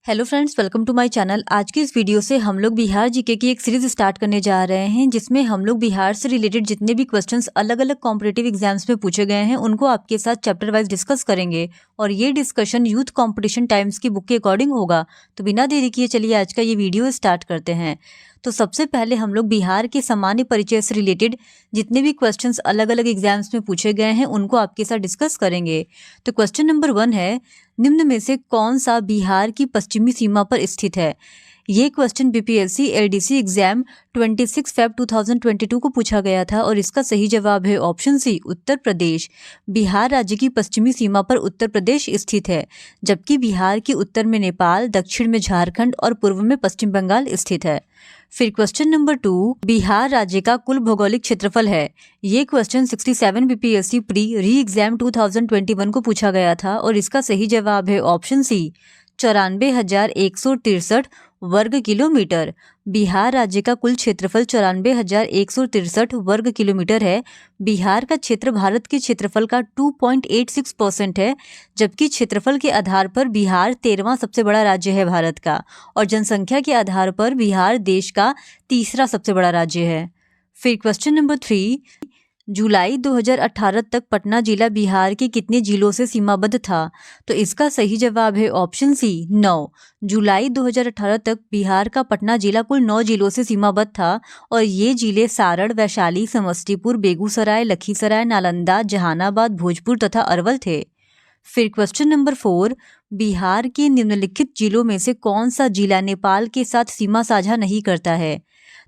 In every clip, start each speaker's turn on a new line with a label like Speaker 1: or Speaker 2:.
Speaker 1: Hello friends, welcome to my channel. आज की इस वीडियो से हम लोग बिहार जीके की एक सीरीज स्टार्ट करने जा रहे हैं, जिसमें हम लोग बिहार से रिलेटेड जितने भी क्वेश्चंस अलग अलग कॉम्पिटिटिव एग्जाम्स में पूछे गए हैं उनको आपके साथ चैप्टर वाइज डिस्कस करेंगे। और ये डिस्कशन यूथ कंपटीशन टाइम्स की बुक के अकॉर्डिंग होगा। तो बिना देरी किए चलिए आज का ये वीडियो स्टार्ट करते हैं। तो सबसे पहले हम लोग बिहार के सामान्य परिचय से रिलेटेड जितने भी क्वेश्चंस अलग अलग एग्जाम्स में पूछे गए हैं उनको आपके साथ डिस्कस करेंगे। तो क्वेश्चन नंबर 1 है, निम्न में से कौन सा बिहार की पश्चिमी सीमा पर स्थित है? ये question BPSC LDC exam 26 Feb 2022 को पूछा गया था और इसका सही जवाब है ऑप्शन सी, उत्तर प्रदेश। बिहार राज्य की पश्चिमी सीमा पर उत्तर प्रदेश स्थित है, जबकि बिहार के उत्तर में नेपाल, दक्षिण में झारखंड और पूर्व में पश्चिम बंगाल स्थित है। फिर क्वेश्चन नंबर 2, बिहार राज्य का कुल भौगोलिक क्षेत्रफल है। ये क्वेश्चन 67 बीपीएससी प्री री एग्जाम 2021 को पूछा गया था और इसका सही जवाब है ऑप्शन सी, 94,163 वर्ग किलोमीटर। बिहार राज्य का कुल क्षेत्रफल 94,163 वर्ग किलोमीटर है। बिहार का क्षेत्र भारत के क्षेत्रफल का 2.86% है, जबकि क्षेत्रफल के आधार पर बिहार 13वां सबसे बड़ा राज्य है भारत का, और जनसंख्या के आधार पर बिहार देश का तीसरा सबसे बड़ा राज्य है। फिर क्वेश्चन नंबर 3, जुलाई 2018 तक पटना जिला बिहार के कितने जिलों से सीमाबद्ध था? तो इसका सही जवाब है ऑप्शन सी, 9। जुलाई 2018 तक बिहार का पटना जिला कुल 9 जिलों से सीमाबद्ध था और ये जिले सारण, वैशाली, समस्तीपुर, बेगूसराय, लखीसराय, नालंदा, जहानाबाद, भोजपुर तथा अरवल थे। फिर क्वेश्चन नंबर 4, बिहार के निम्नलिखित जिलों में से कौन सा जिला नेपाल के साथ सीमा साझा नहीं करता है?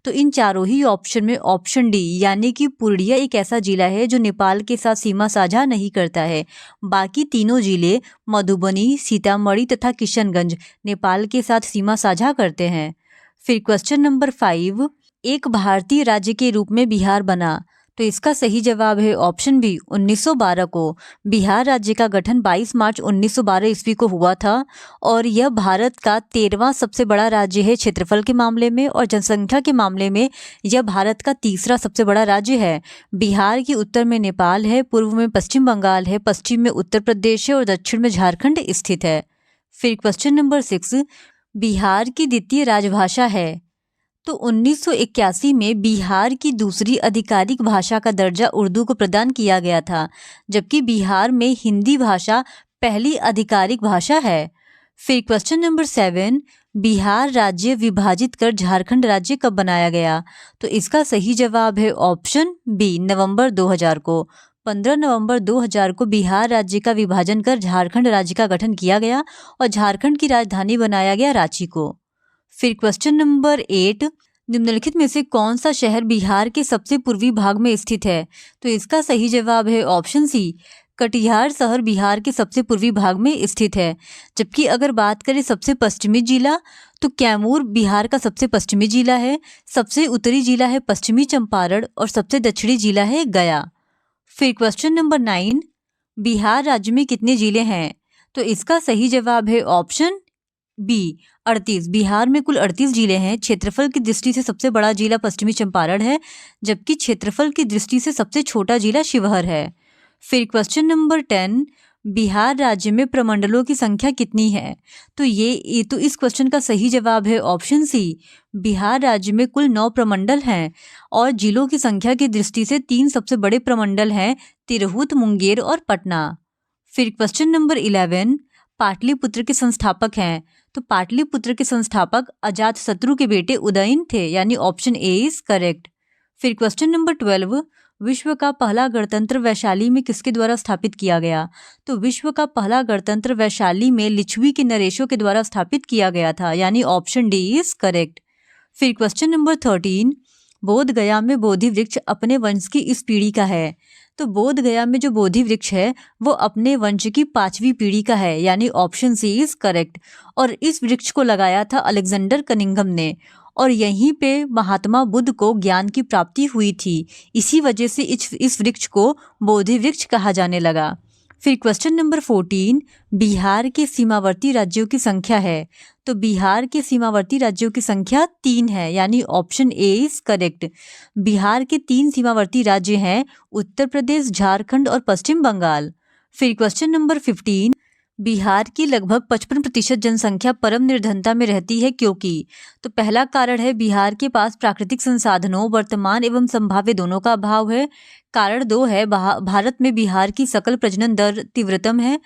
Speaker 1: तो इन चारों ही ऑप्शन में ऑप्शन डी यानी कि पूर्णिया एक ऐसा जिला है जो नेपाल के साथ सीमा साझा नहीं करता है। बाकी तीनों जिले मधुबनी, सीतामढ़ी तथा किशनगंज नेपाल के साथ सीमा साझा करते हैं। फिर क्वेश्चन नंबर 5, एक भारतीय राज्य के रूप में बिहार बना। तो इसका सही जवाब है ऑप्शन बी, 1912 को। बिहार राज्य का गठन 22 मार्च 1912 ईस्वी को हुआ था और यह भारत का 13वां सबसे बड़ा राज्य है क्षेत्रफल के मामले में, और जनसंख्या के मामले में यह भारत का तीसरा सबसे बड़ा राज्य है। बिहार के उत्तर में नेपाल है, पूर्व में पश्चिम बंगाल है, पश्चिम में उत्तर प्रदेश है और दक्षिण में झारखंड स्थित है। फिर क्वेश्चन नंबर 6, बिहार की द्वितीय राजभाषा है। तो 1981 में बिहार की दूसरी आधिकारिक भाषा का दर्जा उर्दू को प्रदान किया गया था, जबकि बिहार में हिंदी भाषा पहली आधिकारिक भाषा है। फिर क्वेश्चन नंबर 7, बिहार राज्य विभाजित कर झारखंड राज्य कब बनाया गया? तो इसका सही जवाब है ऑप्शन बी, नवंबर 2000 को। 15 नवंबर 2000 को बिहार राज्य का विभाजन कर झारखंड राज्य का गठन किया गया और झारखंड की राजधानी बनाया गया रांची को। फिर क्वेश्चन नंबर 8, निम्नलिखित में से कौन सा शहर बिहार के सबसे पूर्वी भाग में स्थित है? तो इसका सही जवाब है ऑप्शन सी, कटिहार शहर बिहार के सबसे पूर्वी भाग में स्थित है। जबकि अगर बात करें सबसे पश्चिमी जिला, तो कैमूर बिहार का सबसे पश्चिमी जिला है, सबसे उत्तरी जिला है पश्चिमी चंपारण और सबसे दक्षिणी जिला है गया। फिर क्वेश्चन नंबर 9, बिहार राज्य में कितने जिले हैं? तो इसका सही जवाब है ऑप्शन बी, 38। बिहार में कुल 38 जिले हैं। क्षेत्रफल की दृष्टि से सबसे बड़ा जिला पश्चिमी चंपारण है, जबकि क्षेत्रफल की दृष्टि से सबसे छोटा जिला शिवहर है। फिर क्वेश्चन नंबर 10, बिहार राज्य में प्रमंडलों की संख्या कितनी है? तो इस क्वेश्चन का सही जवाब है ऑप्शन सी, बिहार राज्य में कुल 9 प्रमंडल हैं और जिलों की संख्या की दृष्टि से 3 सबसे बड़े प्रमंडल हैं, तिरहुत, मुंगेर और पटना। फिर क्वेश्चन नंबर 11, पाटलिपुत्र के संस्थापक हैं। तो पाटलिपुत्र के संस्थापक अजातशत्रु के बेटे उदयन थे, यानी ऑप्शन ए इज करेक्ट। फिर क्वेश्चन नंबर 12, विश्व का पहला गणतंत्र वैशाली में किसके द्वारा स्थापित किया गया? तो विश्व का पहला गणतंत्र वैशाली में लिच्छवी के नरेशों के द्वारा स्थापित किया गया था, यानी ऑप्शन डी इज करेक्ट। फिर क्वेश्चन नंबर 13, बोध गया में बोधि वृक्ष अपने वंश की इस पीढ़ी का है। तो बोध गया में जो बोधि वृक्ष है वो अपने वंश की 5वीं पीढ़ी का है, यानी ऑप्शन सी इज करेक्ट। और इस वृक्ष को लगाया था अलेक्जेंडर कनिंघम ने और यहीं पे महात्मा बुद्ध को ज्ञान की प्राप्ति हुई थी। इसी वजह से इस वृक्ष को बोधि वृक्ष कहा जाने लगा। फिर क्वेश्चन नंबर 14, बिहार के सीमावर्ती राज्यों की संख्या है। तो बिहार के सीमावर्ती राज्यों की संख्या 3 है, यानी option A is correct. Bihar के 3 सीमावर्ती राज्य हैं, उत्तर प्रदेश, झारखंड और पश्चिम बंगाल। फिर क्वेश्चन नंबर 15, बिहार की लगभग 55% जनसंख्या परम निर्धनता में रहती है क्योंकि। तो पहला कारण है बिहार के पास प्राकृतिक संसाधनों वर्तमान एवं संभाव्य दोनों का अभाव है। कारण 2 है भारत में बिहार की सकल प्रजनन दर तीव्रतम है।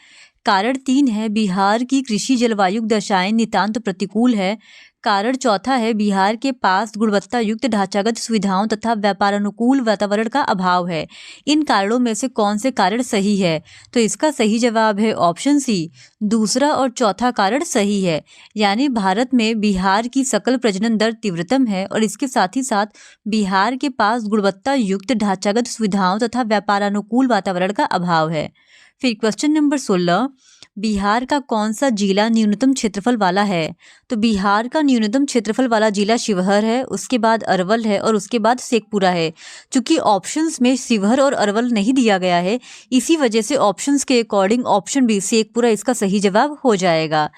Speaker 1: कारण 3 है बिहार की कृषि जलवायु दशाएं नितांत प्रतिकूल है। कारण 4 है बिहार के पास गुणवत्ता युक्त ढांचागत सुविधाओं तथा व्यापारानुकूल वातावरण का अभाव है। इन कारणों में से कौन से कारण सही है? तो इसका सही जवाब है ऑप्शन सी, दूसरा और चौथा कारण सही है। यानी भारत में बिहार की सकल प्रजनन दर तीव्रतम है और इसके साथ ही साथ बिहार के पास गुणवत्ता युक्त ढांचागत सुविधाओं तथा व्यापारानुकूल वातावरण का अभाव है। फिर क्वेश्चन नंबर 16, बिहार का कौन सा जिला न्यूनतम क्षेत्रफल वाला है? तो बिहार का न्यूनतम क्षेत्रफल वाला जिला शिवहर है, उसके बाद अरवल है और उसके बाद शेखपुरा है। चूंकि ऑप्शंस में शिवहर और अरवल नहीं दिया गया है, इसी वजह से ऑप्शंस के अकॉर्डिंग ऑप्शन बी शेखपुरा इसका सही जवाब हो जाएगा।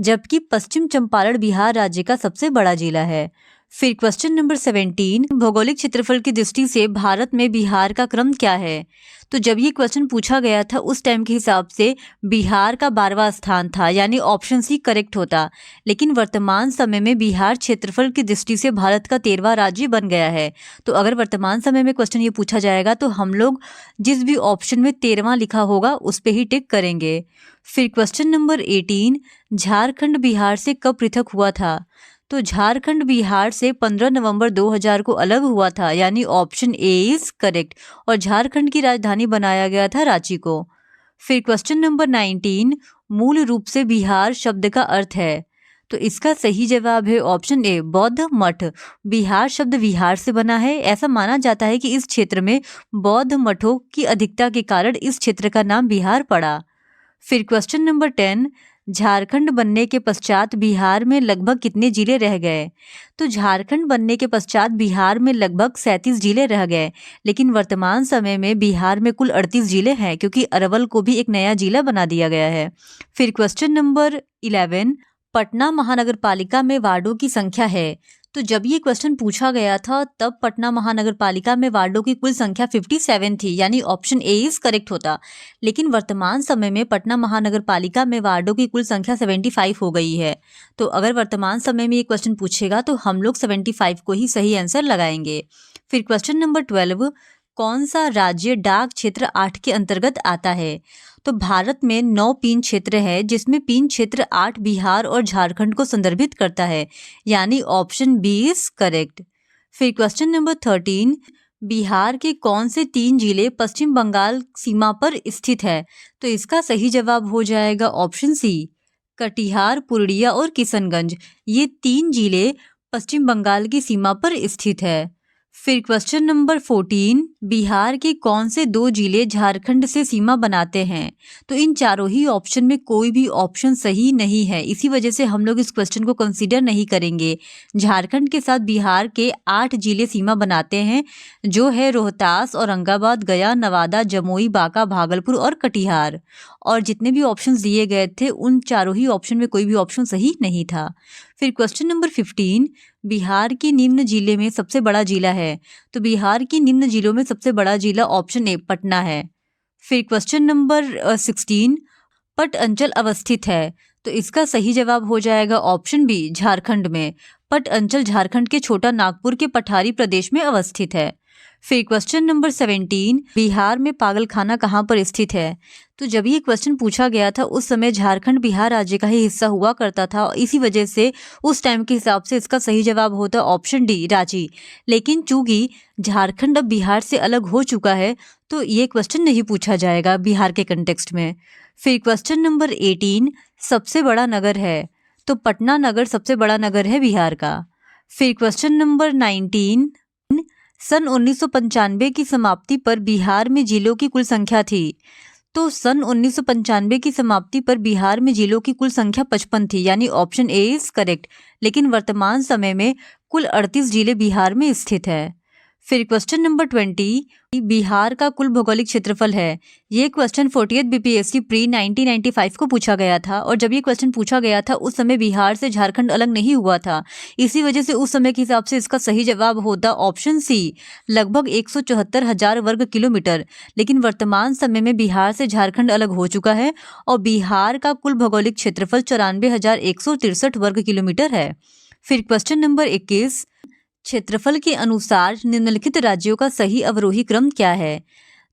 Speaker 1: जबकि पश्चिम चंपारण बिहार राज्य का सबसे बड़ा जिला है। फिर क्वेश्चन नंबर 17, भौगोलिक क्षेत्रफल की दृष्टि से भारत में बिहार का क्रम क्या है? तो जब ये क्वेश्चन पूछा गया था उस टाइम के हिसाब से बिहार का 12वां स्थान था, यानी ऑप्शन सी करेक्ट होता। लेकिन वर्तमान समय में बिहार क्षेत्रफल की दृष्टि से भारत का 13वां राज्य बन गया है। तो अगर वर्तमान समय में क्वेश्चन ये पूछा जाएगा तो हम लोग जिस भी ऑप्शन में 13वां लिखा होगा उस पर ही टिक करेंगे। फिर क्वेश्चन नंबर 18, झारखंड बिहार से कब पृथक हुआ था? तो झारखंड बिहार से 15 नवंबर 2000 को अलग हुआ था, यानी ऑप्शन ए इज करेक्ट। और झारखंड की राजधानी बनाया गया था रांची को। फिर क्वेश्चन नंबर 19, मूल रूप से बिहार शब्द का अर्थ है? तो इसका सही जवाब है ऑप्शन ए बौद्ध मठ। बिहार शब्द विहार से बना है। ऐसा माना जाता है कि इस क्षेत्र में बौद्ध मठों की अधिकता के कारण इस क्षेत्र का नाम बिहार पड़ा। फिर क्वेश्चन नंबर 10, झारखंड बनने के पश्चात बिहार में लगभग कितने जिले रह गए? तो झारखंड बनने के पश्चात बिहार में लगभग 37 जिले रह गए, लेकिन वर्तमान समय में बिहार में कुल 38 जिले हैं क्योंकि अरवल को भी एक नया जिला बना दिया गया है। फिर क्वेश्चन नंबर 11, पटना महानगर पालिका में वार्डों की संख्या है? तो जब ये क्वेश्चन पूछा गया था तब पटना महानगर पालिका में वार्डों की कुल संख्या 57 थी, यानी ऑप्शन ए इज करेक्ट होता। लेकिन वर्तमान समय में पटना महानगर पालिका में वार्डों की कुल संख्या 75 हो गई है। तो अगर वर्तमान समय में ये क्वेश्चन पूछेगा तो हम लोग 75 को ही सही आंसर लगाएंगे। फिर क्वेश्चन नंबर 12, कौन सा राज्य डाक क्षेत्र 8 के अंतर्गत आता है? तो भारत में 9 पीन क्षेत्र है, जिसमें पीन क्षेत्र 8 बिहार और झारखंड को संदर्भित करता है, यानी ऑप्शन बी इज करेक्ट। फिर क्वेश्चन नंबर 13, बिहार के कौन से 3 जिले पश्चिम बंगाल सीमा पर स्थित है? तो इसका सही जवाब हो जाएगा ऑप्शन सी, कटिहार, पूर्णिया और किशनगंज। ये 3 जिले पश्चिम बंगाल की सीमा पर स्थित है। फिर क्वेश्चन नंबर 14, बिहार के कौन से 2 जिले झारखंड से सीमा बनाते हैं? तो इन चारों ही ऑप्शन में कोई भी ऑप्शन सही नहीं है, इसी वजह से हम लोग इस क्वेश्चन को कंसीडर नहीं करेंगे। झारखंड के साथ बिहार के 8 जिले सीमा बनाते हैं, जो है रोहतास, औरंगाबाद, गया, नवादा, जमुई, बांका, भागलपुर और कटिहार। और जितने भी ऑप्शंस दिए गए थे उन चारों ही ऑप्शन में कोई भी ऑप्शन सही नहीं था। फिर क्वेश्चन नंबर 15, बिहार के निम्न जिले में सबसे बड़ा जिला है? तो बिहार के निम्न जिलों में सबसे बड़ा जिला ऑप्शन ए पटना है। फिर क्वेश्चन नंबर 16, पट अंचल अवस्थित है? तो इसका सही जवाब हो जाएगा ऑप्शन बी झारखंड में। पट अंचल झारखंड के छोटा नागपुर के पठारी प्रदेश में अवस्थित है। फिर क्वेश्चन नंबर 17, बिहार में पागलखाना कहाँ पर स्थित है? तो जब ये क्वेश्चन पूछा गया था उस समय झारखंड बिहार राज्य का ही हिस्सा हुआ करता था, इसी वजह से उस टाइम के हिसाब से इसका सही जवाब होता ऑप्शन डी रांची। लेकिन चूंकि झारखंड अब बिहार से अलग हो चुका है तो ये क्वेश्चन नहीं पूछा जाएगा बिहार के कंटेक्स्ट में। फिर क्वेश्चन नंबर 18, सबसे बड़ा नगर है? तो पटना नगर सबसे बड़ा नगर है बिहार का। फिर क्वेश्चन नंबर 19, सन 1995 की समाप्ति पर बिहार में जिलों की कुल संख्या थी? तो सन 1995 की समाप्ति पर बिहार में जिलों की कुल संख्या 55 थी, यानी ऑप्शन ए इज करेक्ट। लेकिन वर्तमान समय में कुल 38 जिले बिहार में स्थित है। फिर क्वेश्चन नंबर 20, बिहार का कुल भौगोलिक क्षेत्रफल है। ये क्वेश्चन 40th बीपीएससी प्री 1995 को पूछा गया था और जब ये क्वेश्चन पूछा गया था उस समय बिहार से झारखंड अलग नहीं हुआ था। इसी वजह से उस समय के हिसाब से इसका सही जवाब होता ऑप्शन सी, लगभग 174,000 वर्ग किलोमीटर। लेकिन वर्तमान समय में बिहार से झारखंड अलग हो चुका है और बिहार का कुल भौगोलिक क्षेत्रफल 94,163 वर्ग किलोमीटर है। फिर क्वेश्चन नंबर 21, क्षेत्रफल के अनुसार निम्नलिखित राज्यों का सही अवरोही क्रम क्या है?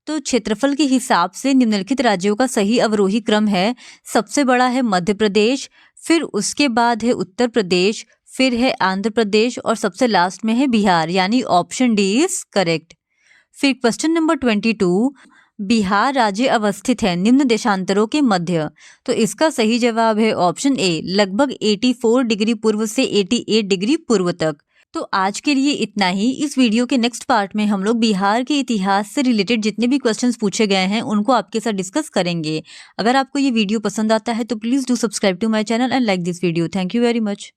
Speaker 1: तो क्षेत्रफल के हिसाब से निम्नलिखित राज्यों का सही अवरोही क्रम है, सबसे बड़ा है मध्य प्रदेश, फिर उसके बाद है उत्तर प्रदेश, फिर है आंध्र प्रदेश और सबसे लास्ट में है बिहार, यानी ऑप्शन डी इज करेक्ट। फिर क्वेश्चन नंबर 22, बिहार राज्य अवस्थित है निम्न देशांतरों के मध्य। तो इसका सही जवाब है ऑप्शन ए, लगभग 84 डिग्री पूर्व से 88 डिग्री पूर्व तक। तो आज के लिए इतना ही। इस वीडियो के नेक्स्ट पार्ट में हम लोग बिहार के इतिहास से रिलेटेड जितने भी क्वेश्चंस पूछे गए हैं उनको आपके साथ डिस्कस करेंगे। अगर आपको ये वीडियो पसंद आता है तो please do subscribe to my channel and like this video. Thank you very much.